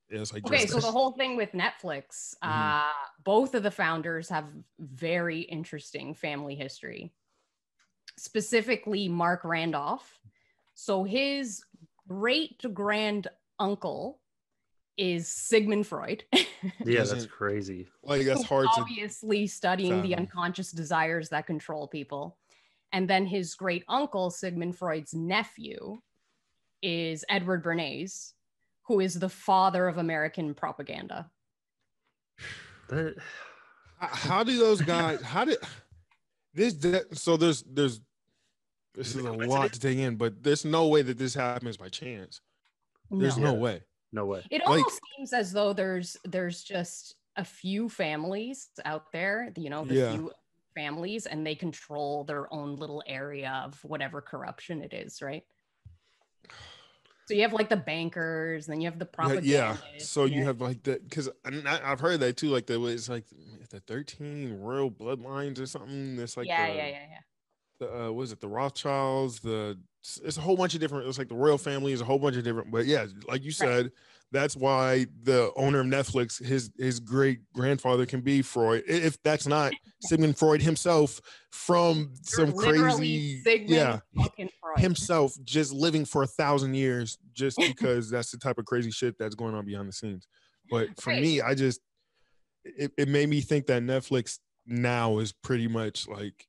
It's like Okay, just so the whole thing with Netflix, both of the founders have very interesting family history. Specifically, Mark Randolph. So his great grand uncle is Sigmund Freud. Yeah, that's crazy. Like that's hard to obviously studying the fathom. unconscious desires that control people. And then his great uncle, Sigmund Freud's nephew, is Edward Bernays, who is the father of American propaganda. How do those guys? How did this? So there's this is a lot to take in, but there's no way that this happens by chance. There's no way. No way. It almost seems as though there's just a few families out there, you know, the few families, and they control their own little area of whatever corruption it is, right? So you have like the bankers, and then you have the propagandists. Yeah. So you have like that, because I've heard that too. Like it's like the 13 royal bloodlines or something. It's like the was it the Rothschilds? It's a whole bunch of different. It's like the royal family is a whole bunch of different. But yeah, like you said, that's why the owner of Netflix, his great grandfather can be Freud. If that's not Sigmund Freud himself from some crazy, himself just living for 1,000 years just because that's the type of crazy shit that's going on behind the scenes. But for me, it made me think that Netflix now is pretty much like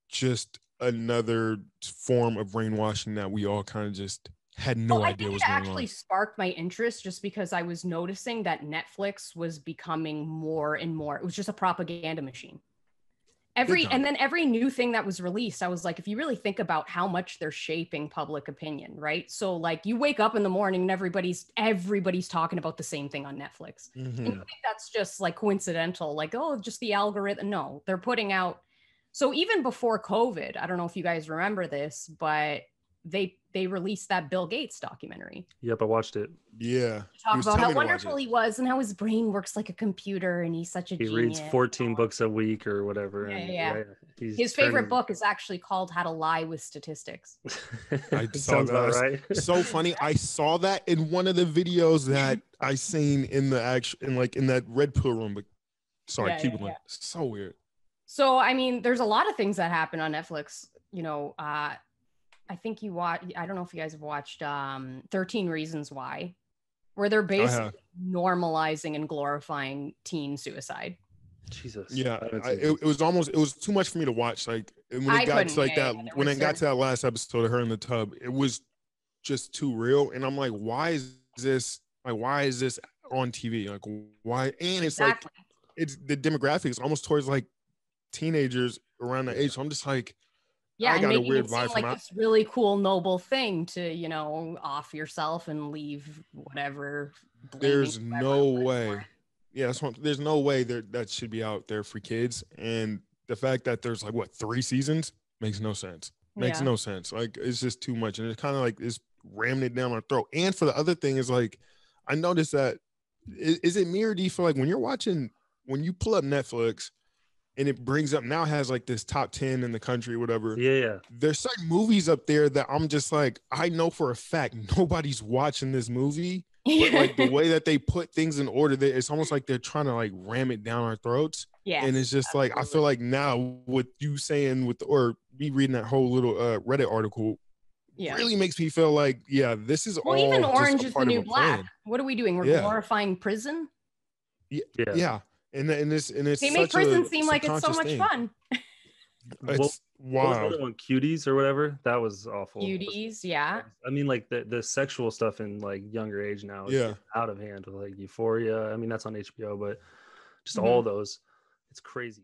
just another form of brainwashing that we all kind of just had no idea was going on. It actually sparked my interest just because I was noticing that Netflix was becoming more and more. It was just a propaganda machine. And then every new thing that was released, I was like, if you really think about how much they're shaping public opinion, right? So like you wake up in the morning and everybody's talking about the same thing on Netflix. And you think that's just like coincidental, like, oh, just the algorithm. No, they're putting out. So even before COVID, I don't know if you guys remember this, but they released that Bill Gates documentary. Yep, I watched it. Yeah. Talk about how wonderful he was and how his brain works like a computer and he's such a genius. He reads 14 books a week or whatever. His favorite book is actually called How to Lie with Statistics. I saw that. Right. So funny. I saw that in one of the videos that I seen in that red pill room. But sorry, keep going. So weird. So, I mean, there's a lot of things that happen on Netflix. You know, I think you watch, I don't know if you guys have watched 13 Reasons Why, where they're basically normalizing and glorifying teen suicide. Jesus. Yeah, it was too much for me to watch. Like when it got to like that, when it got to that last episode of Her in the Tub, it was just too real. And I'm like, why is this on TV? Like, why? And it's like, it's the demographics almost towards like teenagers around that age. So I'm just like, I got a weird vibe from like this really cool, noble thing to, you know, off yourself and leave whatever. There's no way. Yeah, there's no way that should be out there for kids. And the fact that there's like 3 seasons makes no sense. Makes no sense. Like it's just too much, and it's kind of like it's ramming it down our throat. And for the other thing is like, I noticed that is it me or do you feel like when you pull up Netflix and it brings up now has like this top 10 in the country, whatever. Yeah. There's certain movies up there that I'm just like, I know for a fact nobody's watching this movie. But like the way that they put things in order, it's almost like they're trying to like ram it down our throats. Yeah. And it's just like, I feel like now with you saying or me reading that whole little Reddit article really makes me feel like, this is all even Orange is the New Black. Plan. What are we doing? We're glorifying prison? Yeah. And it's they make prison seem like it's so much fun. It's wow. What was the other one? Cuties or whatever? That was awful. Cuties, yeah. I mean, like the sexual stuff in like younger age now is out of hand with like Euphoria. I mean, that's on HBO, but just all those, it's crazy.